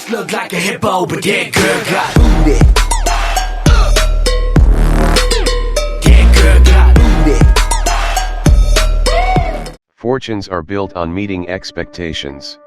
Just look like a hippo, but that girl got booty. That girl got booty. Fortunes are built on meeting expectations.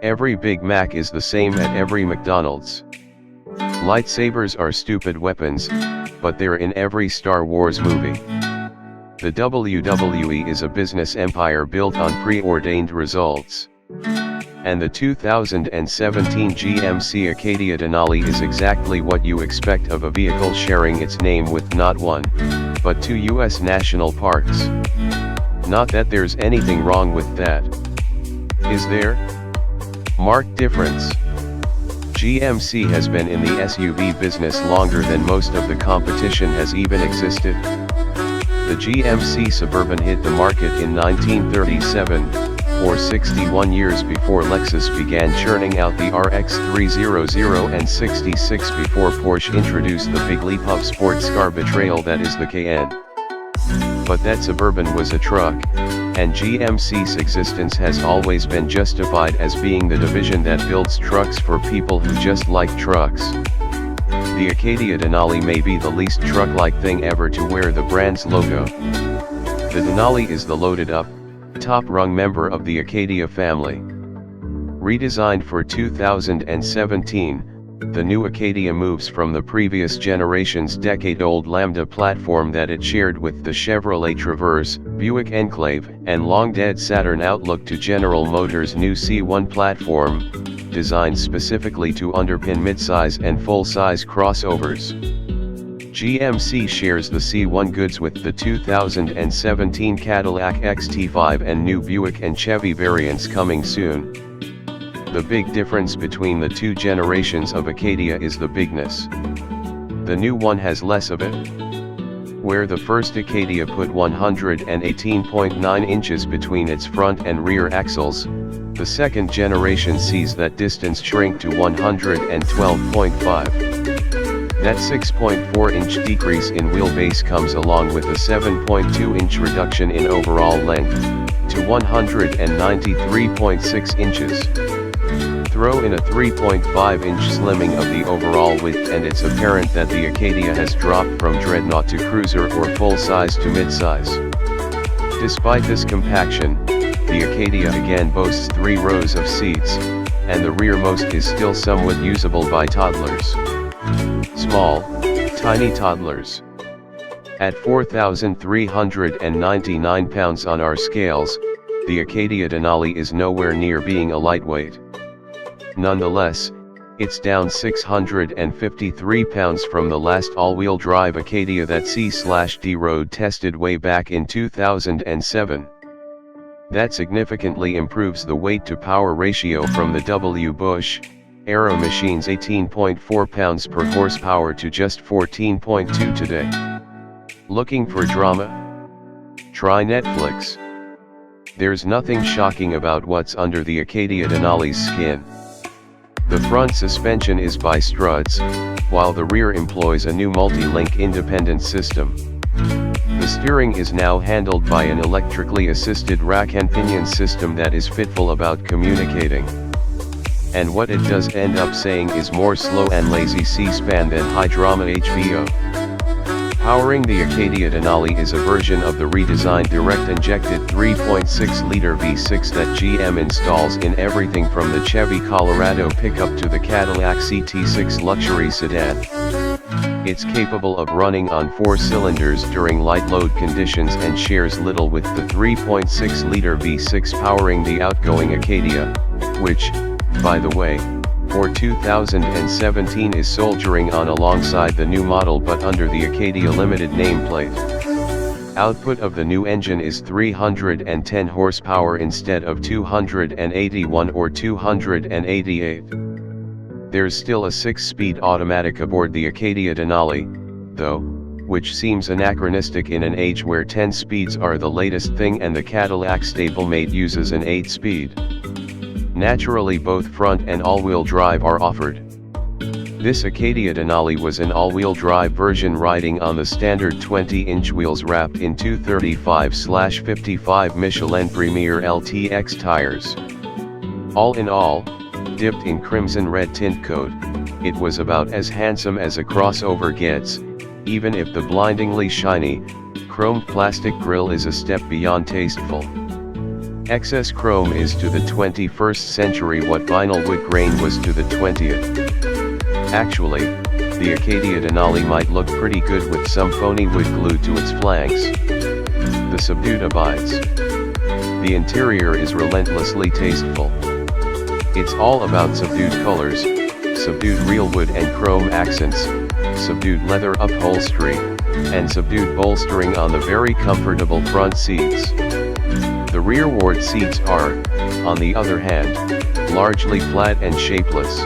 Every Big Mac is the same at every McDonald's. Lightsabers are stupid weapons, but they're in every Star Wars movie. The WWE is a business empire built on preordained results. And the 2017 GMC Acadia Denali is exactly what you expect of a vehicle sharing its name with not one, but two US national parks. Not that there's anything wrong with that. Is there? Marked difference. GMC has been in the SUV business longer than most of the competition has even existed. The GMC Suburban hit the market in 1937, or 61 years before Lexus began churning out the RX 300 and 66 before Porsche introduced the big-leap-of-sports-car-betrayal that is the Cayenne. But that Suburban was a truck, and GMC's existence has always been justified as being the division that builds trucks for people who just like trucks. The Acadia Denali may be the least truck-like thing ever to wear the brand's logo. The Denali is the loaded-up, top-rung member of the Acadia family. Redesigned for 2017, the new Acadia moves from the previous generation's decade-old Lambda platform that it shared with the Chevrolet Traverse, Buick Enclave, and long-dead Saturn Outlook to General Motors' new C1 platform, designed specifically to underpin midsize and full-size crossovers. GMC shares the C1 goods with the 2017 Cadillac XT5 and new Buick and Chevy variants coming soon. The big difference between the two generations of Acadia is the bigness. The new one has less of it. Where the first Acadia put 118.9 inches between its front and rear axles, the second generation sees that distance shrink to 112.5. That 6.4-inch decrease in wheelbase comes along with a 7.2-inch reduction in overall length, to 193.6 inches. Throw in a 3.5-inch slimming of the overall width and it's apparent that the Acadia has dropped from dreadnought to cruiser or full-size to mid-size. Despite this compaction, the Acadia again boasts 3 rows of seats, and the rearmost is still somewhat usable by toddlers. Small, tiny toddlers. At 4,399 pounds on our scales, the Acadia Denali is nowhere near being a lightweight. Nonetheless, it's down 653 pounds from the last all-wheel drive Acadia that C/D road tested way back in 2007. That significantly improves the weight-to-power ratio from the W. Bush Aero Machine's 18.4 pounds per horsepower to just 14.2 today. Looking for drama? Try Netflix. There's nothing shocking about what's under the Acadia Denali's skin. The front suspension is by Struts, while the rear employs a new multi-link independent system. The steering is now handled by an electrically assisted rack and pinion system that is fitful about communicating. And what it does end up saying is more slow and lazy C-SPAN than high-drama HBO. Powering the Acadia Denali is a version of the redesigned direct-injected 3.6-liter V6 that GM installs in everything from the Chevy Colorado pickup to the Cadillac CT6 luxury sedan. It's capable of running on 4 cylinders during light load conditions and shares little with the 3.6-liter V6 powering the outgoing Acadia, which, by the way, for 2017 is soldiering on alongside the new model but under the Acadia Limited nameplate. Output of the new engine is 310 horsepower instead of 281 or 288. There's still a 6-speed automatic aboard the Acadia Denali, though, which seems anachronistic in an age where 10 speeds are the latest thing and the Cadillac stablemate uses an 8-speed. Naturally, both front and all-wheel drive are offered. This Acadia Denali was an all-wheel drive version riding on the standard 20-inch wheels wrapped in 235/55 Michelin Premier LTX tires. All in all, dipped in crimson red tint coat, it was about as handsome as a crossover gets, even if the blindingly shiny, chromed plastic grille is a step beyond tasteful. Excess chrome is to the 21st century what vinyl wood grain was to the 20th. Actually, the Acadia Denali might look pretty good with some phony wood glued to its flanks. The subdued abides. The interior is relentlessly tasteful. It's all about subdued colors, subdued real wood and chrome accents, subdued leather upholstery, and subdued bolstering on the very comfortable front seats. The rearward seats are, on the other hand, largely flat and shapeless.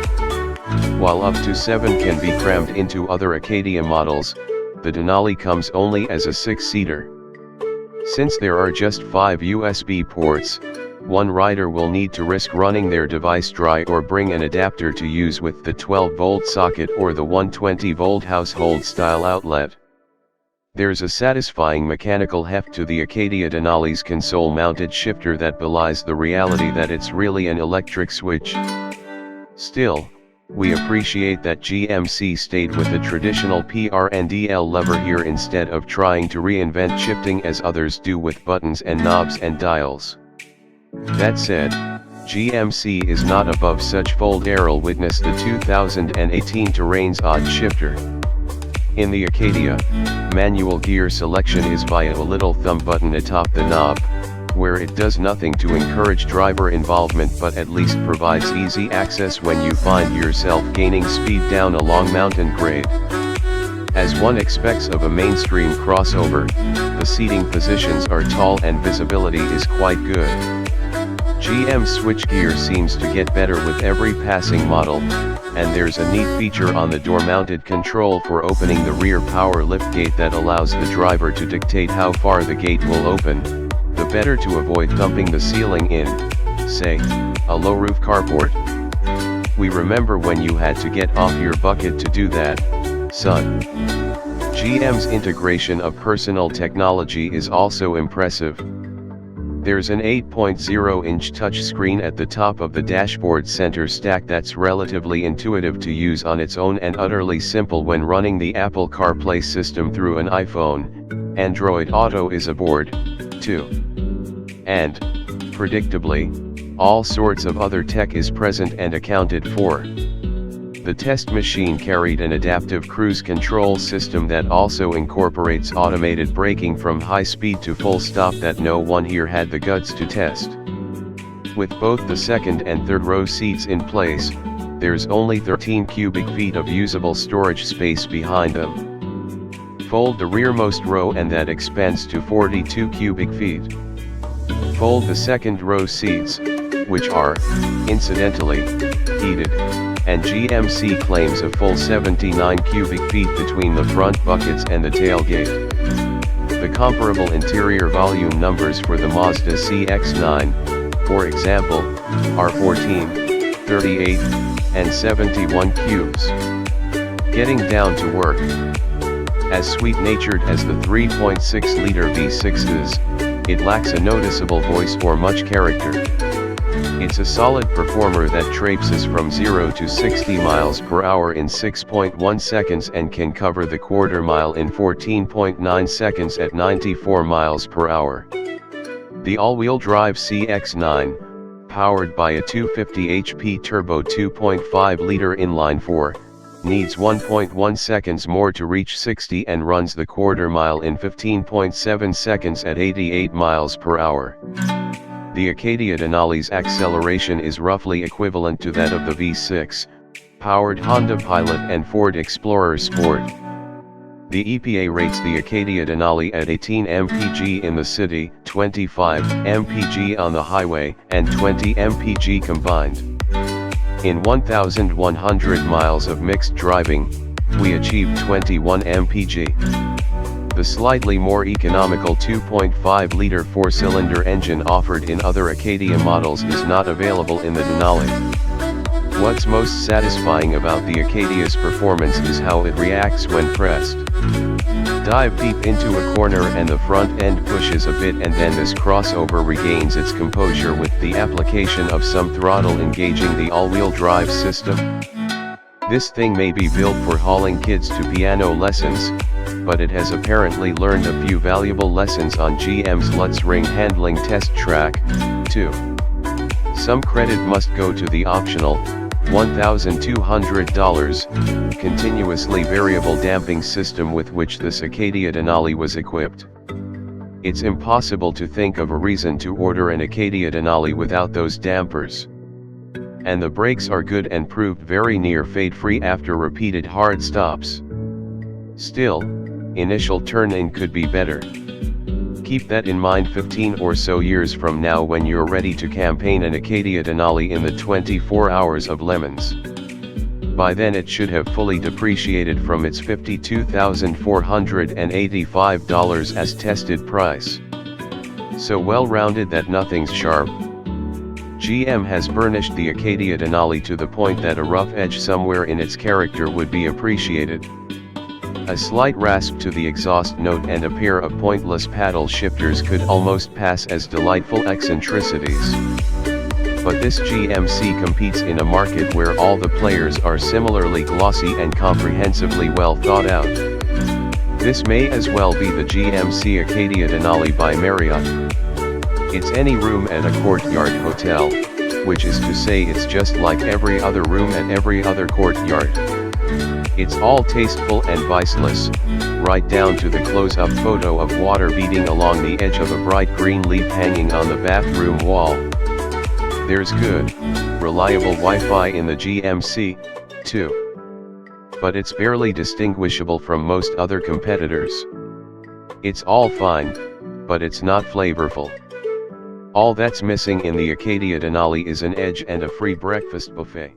While up to 7 can be crammed into other Acadia models, the Denali comes only as a 6-seater. Since there are just 5 USB ports, one rider will need to risk running their device dry or bring an adapter to use with the 12-volt socket or the 120-volt household-style outlet. There's a satisfying mechanical heft to the Acadia Denali's console-mounted shifter that belies the reality that it's really an electric switch. Still, we appreciate that GMC stayed with the traditional preordained lever here instead of trying to reinvent shifting as others do with buttons and knobs and dials. That said, GMC is not above such fold error. Witness the 2018 Terrain's odd shifter. In the Acadia, manual gear selection is via a little thumb button atop the knob, where it does nothing to encourage driver involvement but at least provides easy access when you find yourself gaining speed down a long mountain grade. As one expects of a mainstream crossover, the seating positions are tall and visibility is quite good. GM's switchgear seems to get better with every passing model, and there's a neat feature on the door-mounted control for opening the rear power liftgate that allows the driver to dictate how far the gate will open, the better to avoid thumping the ceiling in, say, a low-roof carport. We remember when you had to get off your bucket to do that, son. GM's integration of personal technology is also impressive. There's an 8.0-inch touchscreen at the top of the dashboard center stack that's relatively intuitive to use on its own and utterly simple when running the Apple CarPlay system through an iPhone. Android Auto is aboard, too. And, predictably, all sorts of other tech is present and accounted for. The test machine carried an adaptive cruise control system that also incorporates automated braking from high speed to full stop that no one here had the guts to test. With both the second and third row seats in place, there's only 13 cubic feet of usable storage space behind them. Fold the rearmost row and that expands to 42 cubic feet. Fold the second row seats, which are, incidentally, heated, and GMC claims a full 79 cubic feet between the front buckets and the tailgate. The comparable interior volume numbers for the Mazda CX-9, for example, are 14, 38, and 71 cubes. Getting down to work. As sweet-natured as the 3.6-liter V6 is, it lacks a noticeable voice or much character. It's a solid performer that traipses from 0 to 60 miles per hour in 6.1 seconds and can cover the quarter mile in 14.9 seconds at 94 miles per hour. The all-wheel drive CX-9, powered by a 250 HP turbo 2.5-liter inline-4, needs 1.1 seconds more to reach 60 and runs the quarter mile in 15.7 seconds at 88 miles per hour. The Acadia Denali's acceleration is roughly equivalent to that of the V6, powered Honda Pilot and Ford Explorer Sport. The EPA rates the Acadia Denali at 18 mpg in the city, 25 mpg on the highway, and 20 mpg combined. In 1,100 miles of mixed driving, we achieved 21 mpg. The slightly more economical 2.5-liter four-cylinder engine offered in other Acadia models is not available in the Denali. What's most satisfying about the Acadia's performance is how it reacts when pressed. dive deep into a corner and the front end pushes a bit, and then this crossover regains its composure with the application of some throttle engaging the all-wheel drive system. This thing may be built for hauling kids to piano lessons, but it has apparently learned a few valuable lessons on GM's Lutz ring handling test track, too. Some credit must go to the optional, $1,200, continuously variable damping system with which this Acadia Denali was equipped. It's impossible to think of a reason to order an Acadia Denali without those dampers. And the brakes are good and proved very near fade-free after repeated hard stops. Still, initial turn-in could be better. Keep that in mind 15 or so years from now when you're ready to campaign an Acadia Denali in the 24 hours of lemons. By then it should have fully depreciated from its $52,485 as tested price. So well rounded that nothing's sharp. GM has burnished the Acadia Denali to the point that a rough edge somewhere in its character would be appreciated. A slight rasp to the exhaust note and a pair of pointless paddle shifters could almost pass as delightful eccentricities. But this GMC competes in a market where all the players are similarly glossy and comprehensively well thought out. This may as well be the GMC Acadia Denali by Marriott. It's any room at a courtyard hotel, which is to say it's just like every other room at every other courtyard. It's all tasteful and viceless, right down to the close-up photo of water beating along the edge of a bright green leaf hanging on the bathroom wall. There's good, reliable Wi-Fi in the GMC, too. But it's barely distinguishable from most other competitors. It's all fine, but it's not flavorful. All that's missing in the Acadia Denali is an edge and a free breakfast buffet.